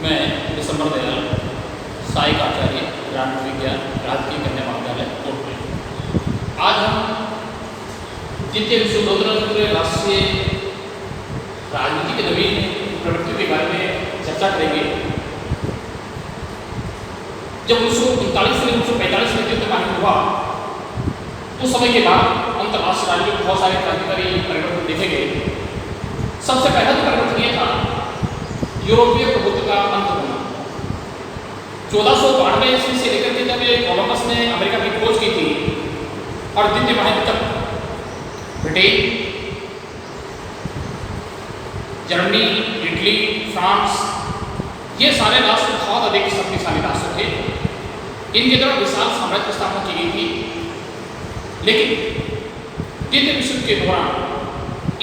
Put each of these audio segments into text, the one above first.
मैं दिसंबर दयाल सहायक आचार्य ग्रामीण विज्ञान राजकीय कन्या महाविद्यालय कोटपुर। आज हम द्वितीय विश्वोत्तर राष्ट्रीय राजनीति के नवीन प्रवृत्तियों के बारे में चर्चा करेंगे। जब 1939 से 1945 में द्वितीय महायुद्ध हुआ, उस समय के बाद अंतर्राष्ट्रीय राजनीति में बहुत सारे क्रांतिकारी परिवर्तन देखे गए। सबसे पहला जो परिवर्तन यह था यूरोपीय प्रभुत्व का अंत होना। 1492 ईस्वी से लेकर के जब कोलंबस ने अमेरिका की खोज की थी और द्वितीय महायुद्ध तक ब्रिटेन, जर्मनी, इटली, फ्रांस, ये सारे राष्ट्र बहुत अधिक शक्तिशाली राष्ट्र थे। इनके द्वारा विशाल साम्राज्य की स्थापना की गई थी। लेकिन द्वितीय विश्व युद्ध के दौरान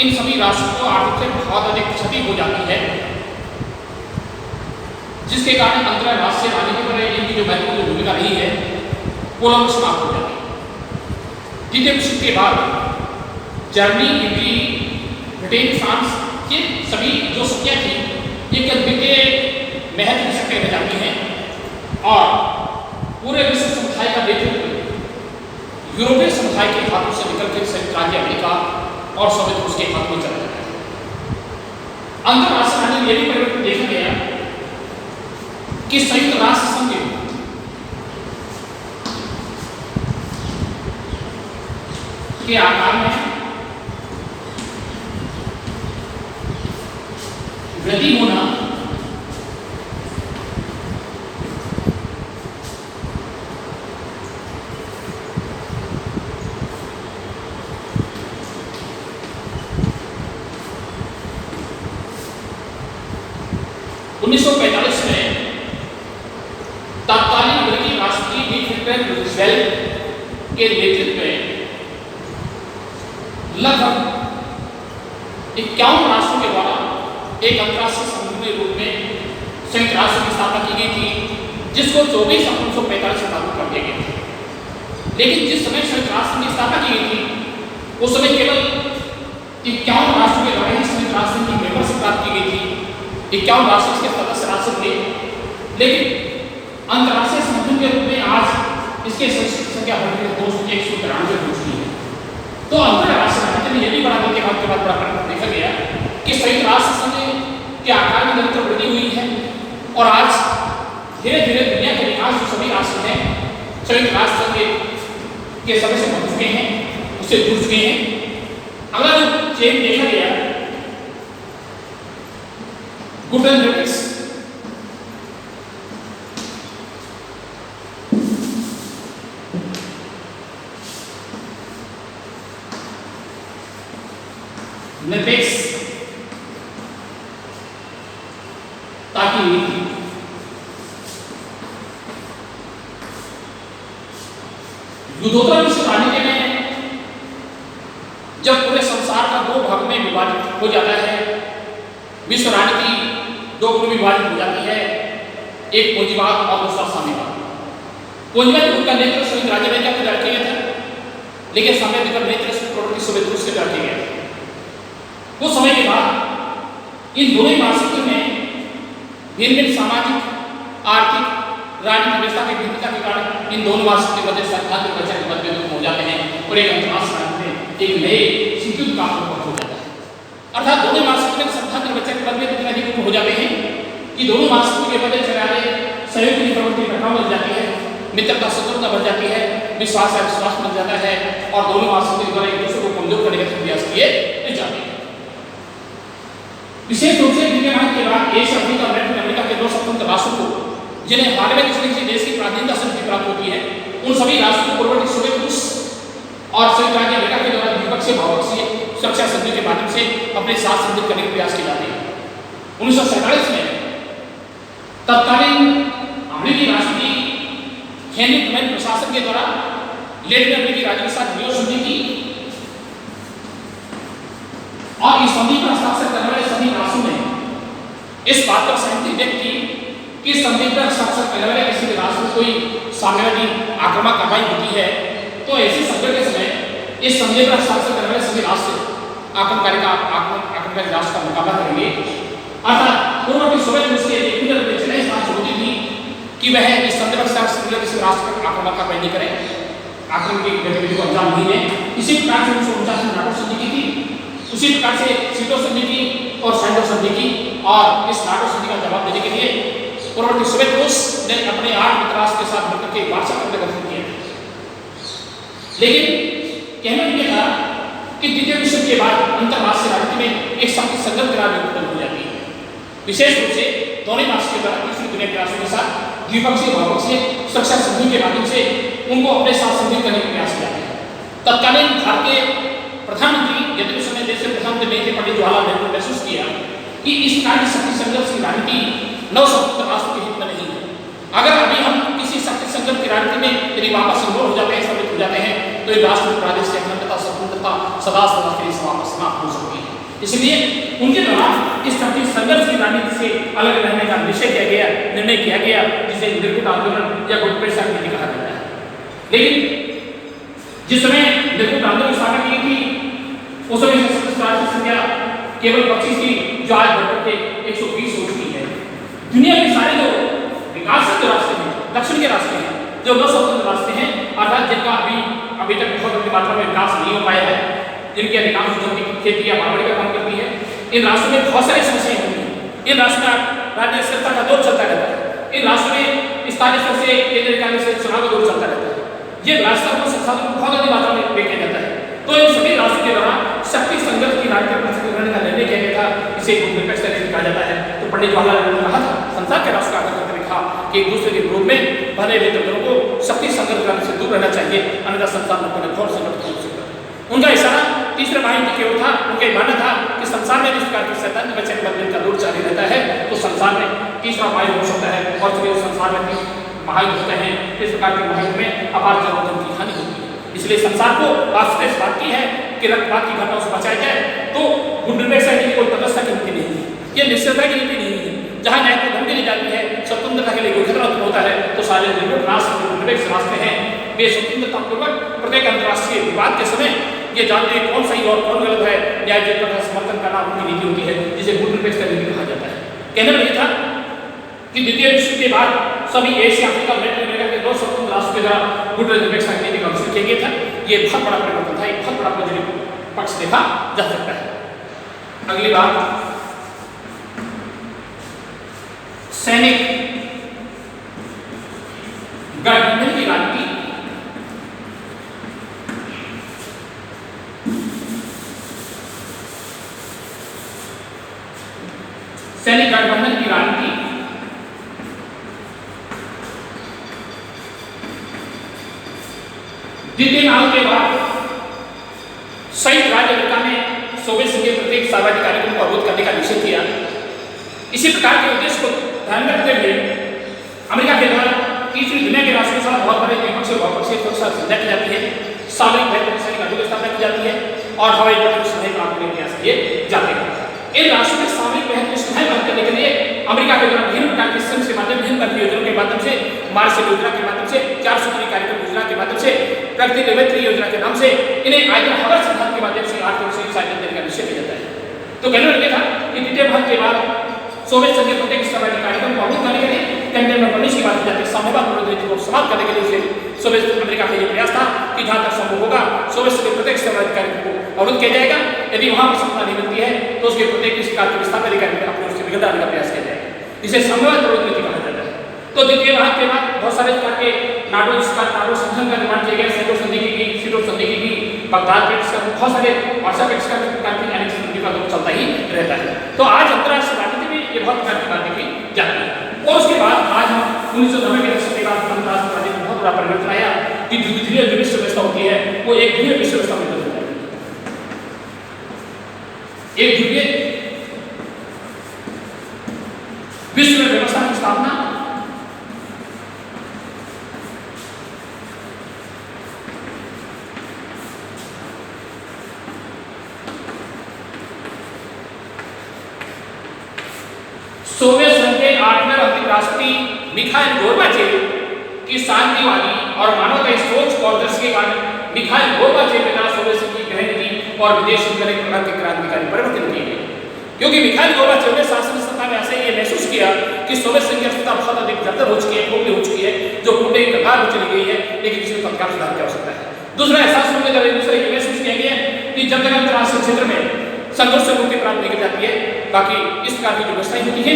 इन सभी राष्ट्रों को आर्थिक से बहुत अधिक क्षति हो जाती है, जिसके कारण अंतर्राष्ट्रीय राजनीति पर इनकी जो महत्वपूर्ण भूमिका रही है वो लगभग समाप्त हो जाती है। द्वितीय विश्व युद्ध के बाद जर्मनी, इटली, ब्रिटेन, फ्रांस, ये सभी जो शक्तियाँ थी एक द्वितीय महत्व की शक्तियाँ रह जाती हैं और पूरे विश्व समुदाय का नेतृत्व यूरोपीय समुदाय के हाथों से निकल कर संयुक्त राज्य अमेरिका और सोवियत रूस के हाथ में चला जाता है। अंतर्राष्ट्रीय राजनीति में यह भी परिवर्तन देखा गया कि संयुक्त राष्ट्र संघ के आकार में वृद्धि होना में तत्कालीन अमेरिकी राष्ट्रपति फ्रैंकलिन रूजवेल्ट के नेतृत्व में लगभग 51 राष्ट्रों के द्वारा एक अंतर्राष्ट्रीय संघ के रूप में संयुक्त राष्ट्र की स्थापना की गई थी, जिसको 24 अप्रैल 1945 में लागू कर दिया गया था। लेकिन जिस समय संयुक्त राष्ट्र की स्थापना की गई थी उस समय केवल 51 राष्ट्रों के द्वारा ही संयुक्त राष्ट्र की मेंबरशिप प्राप्त की गई थी। 51 राष्ट्र इसके सदस्य राष्ट्र थे, लेकिन अंतर्राष्ट्रीय संगठन के रूप में आज इसके सदस्य की संख्या बढ़कर 193 हो चुकी है। तो अंतर्राष्ट्रीय राजनीति में यह भी बड़ा के बाद बड़ा परिवर्तन देखा गया कि संयुक्त राष्ट्र संघ के आकार में निरंतर वृद्धि हुई है और आज धीरे धीरे दुनिया के विकास जो सभी राष्ट्र हैं संयुक्त राष्ट्र संघ के सदस्य बन चुके हैं, उससे जुड़ चुके हैं। अगला जो चेंज देखा गया गुड एंड ग्रेटिस निरपेक्ष ताकि युद्धोत्तर विश्व राजनीति में जब पूरे संसार का दो भाग में विभाजित हो जाता है, विश्व राजनीति दो गुट में विभाजित हो जाती है, एक पूंजीवाद और दूसरा साम्यवाद। पूंजीवाद गुट का नेतृत्व संयुक्त राज्य अमेरिका के द्वारा किया गया था, लेकिन साम्यवाद का नेतृत्व सोवियत रूस के द्वारा किया गया था। कुछ समय के बाद इन दोनों महाशक्तियों में भिन्न भिन्न सामाजिक, आर्थिक, राजनीतिक व्यवस्था की भिन्नता के कारण इन दोनों महाशक्तियों के मध्य सैद्धांतिक वैचारिक मतभेद हो जाते हैं और एक अंतर्राष्ट्रीय राजनीति में एक नए शीतयुद्ध का हो जाता है। अर्थात दोनों महाशक्तियों में सैद्धांतिक वैचारिक मतभेद इतने अधिक हो जाते हैं कि दोनों महाशक्तियों के मध्य चले आ रहे सहयोग की प्रवृत्ति घटना बढ़ जाती है, मित्रता शत्रुता बढ़ जाती है, विश्वास या विश्वास बढ़ जाता है और दोनों महाशक्तियों द्वारा एक दूसरे को कमजोर करने का प्रयास किए जाते हैं। विशेष रूप से द्वितीय महायुद्ध के बाद एशिया, अफ्रीका और लैटिन अमेरिका के दो स्वतंत्र राष्ट्रों को जिन्हें हाल में किसी देश की प्राधीनता से प्राप्त होती है, उन सभी राष्ट्रों को पूर्ववर्ती सोवियत रूस और संयुक्त राज्य अमेरिका के द्वारा द्विपक्षीय बहुपक्षीय सुरक्षा संधियों के माध्यम से अपने साथ संधित करने के प्रयास किए जाते हैं। 1947 में तत्कालीन अमेरिकी राष्ट्रपति हेनरी ट्रूमैन प्रशासन के द्वारा लैटिन अमेरिकी राज्य के साथ न्यू संधि की और इस संधि पर हस्ताक्षर करने वाले सभी राष्ट्रों ने इस बात पर सहमति व्यक्त की कि संधि पर हस्ताक्षर करने वाले किसी भी राष्ट्र में कोई साम्यवादी आक्रमण कार्रवाई होती है तो ऐसे संकट के समय इस संधि पर हस्ताक्षर करने वाले सभी राष्ट्र आक्रमणकारी राष्ट्र का मुकाबला करेंगे। अर्थात पूर्ववर्ती सोवियत रूस के कि वह इस किसी राष्ट्र पर आक्रमण का नहीं करें, आक्रमण की गतिविधि को अंजाम नहीं दें। इसी प्रकार से 1949 में नाटो संधि की थी, उसी प्रकार से सीटो संधि की और सैंडो संधि की। और इस नाटो संधि का जवाब देने के लिए पूर्ववर्ती सोवियत रूस ने अपने 8 मित्र राष्ट्र के साथ मिलकर के वार्षिक संधि गठन किया। लेकिन कहना यह था कि द्वितीय विश्व के बाद अंतर्राष्ट्रीय राजनीति में एक शक्ति संघर्ष की राजनीति उत्पन्न हो जाती है, विशेष रूप से दोनों राष्ट्र के द्वारा तीसरी दुनिया के राष्ट्रों के साथ द्विपक्षीय बहुपक्षीय सुरक्षा संधि के माध्यम से उनको अपने साथ संधि करने का प्रयास किया गया। तत्कालीन भारतीय प्रधानमंत्री यदि उस समय देश के प्रधानमंत्री नहीं थे पंडित जवाहरलाल नेहरू ने महसूस किया कि इस प्रकार की शक्ति संघर्ष की राजनीति नव स्वतंत्र राष्ट्र के हित में नहीं है। अगर अभी हम किसी शक्ति संघर्ष की राजनीति में यदि वापस इन्वॉल्व हो जाते हैं, सम्मिलित हो जाते हैं, तो ये राष्ट्र की प्रादेशिक अखंडता स्वतंत्रता सदा सदा के लिए समाप्त हो सकती है। इसलिए उनके दौरान इस शक्ति संघर्ष की राजनीति से अलग रहने का निर्णय किया गया जिसे निर्गुट आंदोलन या गुटपेश राजनीति कहा जाता है। लेकिन जिस समय निर्गुट आंदोलन की स्थापना की थी उस समय राष्ट्रीय संख्या केवल 25 थी, जो आज बढ़कर के 120 हो चुकी है। दुनिया के सारे जो विकासशील रास्ते हैं, दक्षिण के रास्ते हैं, जो नव स्वतंत्र रास्ते हैं, अर्थात जिनका अभी तक बहुत बड़ी मात्रा में विकास नहीं हो पाया है, जिनकी अधिकांश जमीन खेती या बागवानी का काम करती है, इन राष्ट्रों में बहुत सारी समस्याएं होती हैं। इन राष्ट्र में राज्य स्थिरता का दौर चलता रहता है। इन राष्ट्र में स्थानीय स्तर से केंद्र सरकार से चुनाव का दौर चलता रहता है। ये राष्ट्र को संसाधन बहुत अधिक मात्रा में देखा जाता है। तो इन सभी राष्ट्रों के दौरान शक्ति संघर्ष की राजनीति करने का निर्णय किया गया था, इसे गुटपेश राजनीति कहा जाता है। तो पंडित जवाहरलाल नेहरू ने कहा था, संसार के राष्ट्र का आग्रह करके लिखा कि एक दूसरे के विरोध में बने मित्र दलों को शक्ति संघर्ष करने से दूर रहना चाहिए, अन्यथा संसार में कोई घोर संकट हो सकता है। उनका इशारा तीसरे महायुद्ध की ओर था। उनका मानना था कि संसार में इस प्रकार की सैद्धांतिक वैचारिक मतभेद का दौर जारी रहता है तो संसार में तीसरा महायुद्ध हो सकता है, और चूंकि संसार में महायुद्ध होते हैं, इस प्रकार के महायुद्ध में अपार जनधन की हानि होती है। इसलिए संसार को वास्तव इस बात की है कि रक्तपात की घटनाओं से बचाया जाए। तो गुटपेश राजनीति कोई तटस्थता की नीति नहीं है, ये निश्चितता की नीति नहीं है। जहाँ न्याय को धमकी दी जाती है, स्वतंत्रता के लिए कोई खतरा उत्पन्न होता है, तो सारे राष्ट्र गुटपेश रास्ते हैं। वे स्वतंत्रता पूर्वक प्रत्येक अंतर्राष्ट्रीय विवाद के समय ये जानते हैं कौन सही और कौन गलत है, न्याय का समर्थन करना उनकी नीति होती है, जिसे गुटपेश नीति कहा जाता है। कहना नहीं था कि द्वितीय विश्व के बाद सभी एशिया अफ्रीका लैटिन अमेरिका के 2 स्वतंत्र राष्ट्रों के द्वारा गुटपेश नीति का विषय किया गया था। ये बहुत बड़ा परिवर्तन था, एक बहुत बड़ा पॉजिटिव पक्ष देखा जा सकता है। अगली बात, सैनिक गठबंधन की राजनीति। सैनिक गठबंधन की राजनीति द्वितीय महायुद्ध के बाद संयुक्त राज्य अमेरिका ने सोवियत संघ के प्रत्येक सार्वजनिक कार्यक्रम को अवरुद्ध करने का निश्चय किया। इसी प्रकार के उद्देश्य को ध्यान में रखते हुए अमेरिका के द्वारा तीसरी दुनिया के राष्ट्रों के साथ बहुत बड़े द्विपक्षीय और बहुपक्षीय सुरक्षा संधि की जाती है, सामरिक भय सैनिक अड्डों की स्थापना की जाती है और हवाई पट्टी संधि प्राप्त करने के प्रयास किए जाते हैं। इन राष्ट्रों में सामरिक भय को संधि प्राप्त करने के लिए अमेरिका के द्वारा विभिन्न प्रकार के संघ के माध्यम, विभिन्न योजनाओं के माध्यम से, मार्शल योजना के माध्यम से, 4 सूत्री कार्यक्रम योजना के माध्यम से, प्रगति लेवेत्री योजना के नाम से इन्हें आइजनहावर सिद्धांत के माध्यम से आर्थिक सहायता देने का निश्चय किया जाता है। तो कहने लगे था कि द्वितीय महायुद्ध के बाद सोवियत संघ के प्रत्येक सार्वजनिक कार्यक्रम को अवरुद्ध करने के लिए कंटेनमेंट पॉलिसी की बात की जाती है। साम्यवाद विरोधी नीति को समाप्त करने के लिए उसे सोवियत अमेरिका का ये प्रयास था कि जहां तक संभव होगा सोवियत संघ के प्रत्येक सार्वजनिक कार्यक्रम को अवरुद्ध किया जाएगा। यदि वहां पर सफलता नहीं मिलती है तो उसके प्रत्येक इस कार्य के विस्तार अधिकारी अपने उससे विघटन करने का प्रयास किया जाएगा। इसे साम्यवाद विरोधी नीति कहा जाता है। तो द्वितीय महायुद्ध के बाद बहुत सारे प्रकार के नाटो संगठन का निर्माण किया गया, सैंडो संधि की, सीटो संधि की, बगदाद पैक्ट का, बहुत सारे वार्सा पैक्ट का संधि का दौर चलता ही रहता है। तो आज अंतर्राष्ट्रीय राजनीति में ये बहुत प्रकार की बात देखी जाती है। और उसके बाद आज हम 1990 के दशक के बाद अंतर्राष्ट्रीय राजनीति में बहुत बड़ा परिवर्तन आया कि द्वितीय विश्व व्यवस्था होती है वो एक ध्रुवीय विश्व व्यवस्था में बदल जाती है। एक ध्रुवीय विश्व व्यवस्था की स्थापना सोवियत संघ के 8वें राष्ट्रपति मिखाइल गोर्बाचेव की शांतिवादी और मानवता सोच और दर्श के कारण मिखाइल गोर्बाचेव के द्वारा सोवियत संघ की गहन नीति और विदेश नीति के क्रांतिकारी परिवर्तन किए गए। क्योंकि मिखाइल गोर्बाचेव ने शासन सत्ता में ऐसे ये महसूस किया कि सोवियत संघ की अवस्था बहुत अधिक जर्जर हो चुकी है, खोखली हो चुकी है, जो टूटे की कगार पर चली गई है, लेकिन इसमें तत्काल सुधार की आवश्यकता है। दूसरा एहसास उन्होंने जब एक दूसरे ये महसूस किया गया कि जब तक अंतर्राष्ट्रीय क्षेत्र में संघर्ष से मुक्ति प्राप्त नहीं की जाती है, बाकी इस प्रकार की जो व्यवस्थाएं होती है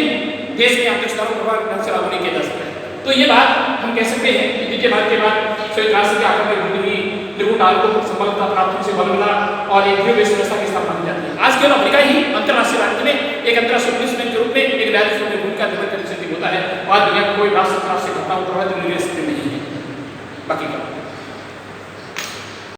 देश में आंतरिक सुधारों को प्रभावी ढंग से लागू नहीं किया जा सकता है। तो ये बात हम कह सकते हैं कि द्वितीय भारत के बाद संयुक्त राष्ट्र के आक्रमण में हुई त्रिकूट आयोग को सफलता प्राप्त से बल मिला और एक द्रव्य व्यवस्था की स्थापना की जाती है। आज केवल अमेरिका ही अंतर्राष्ट्रीय राजनीति में एक अंतर्राष्ट्रीय पुलिसमैन के रूप में एक न्यायाधीश की भूमिका निर्वहन करने से होता है और दुनिया में कोई राष्ट्र से घटना प्रभावित नहीं है। बाकी का